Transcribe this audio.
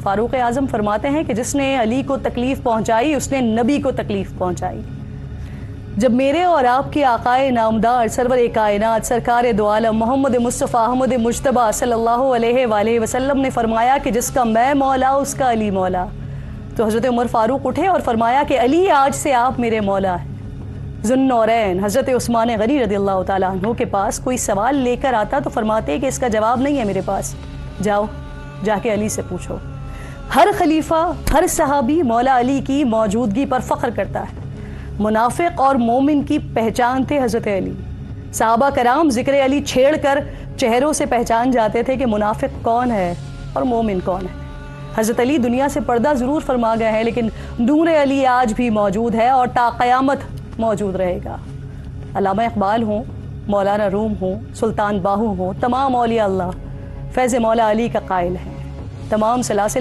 فاروق اعظم فرماتے ہیں کہ جس نے علی کو تکلیف پہنچائی اس نے نبی کو تکلیف پہنچائی۔ جب میرے اور آپ کے آقائے نامدار سرور کائنات سرکار دو عالم محمد مصطفیٰ احمد مجتبیٰ صلی اللہ علیہ وآلہ وسلم نے فرمایا کہ جس کا میں مولا اس کا علی مولا، تو حضرت عمر فاروق اٹھے اور فرمایا کہ علی آج سے آپ میرے مولا ہیں۔ ذوالنورین حضرت عثمان غنی رضی اللہ تعالیٰ عنہ کے پاس کوئی سوال لے کر آتا تو فرماتے کہ اس کا جواب نہیں ہے میرے پاس، جاؤ جا کے علی سے پوچھو۔ ہر خلیفہ ہر صحابی مولا علی کی موجودگی پر فخر کرتا ہے۔ منافق اور مومن کی پہچان تھے حضرت علی۔ صحابہ کرام ذکر علی چھیڑ کر چہروں سے پہچان جاتے تھے کہ منافق کون ہے اور مومن کون ہے۔ حضرت علی دنیا سے پردہ ضرور فرما گئے ہیں لیکن نور علی آج بھی موجود ہے اور تا قیامت موجود رہے گا۔ علامہ اقبال ہوں، مولانا روم ہوں، سلطان باہو ہوں، تمام اولیاء اللہ فیض مولا علی کا قائل ہیں۔ تمام سلاسل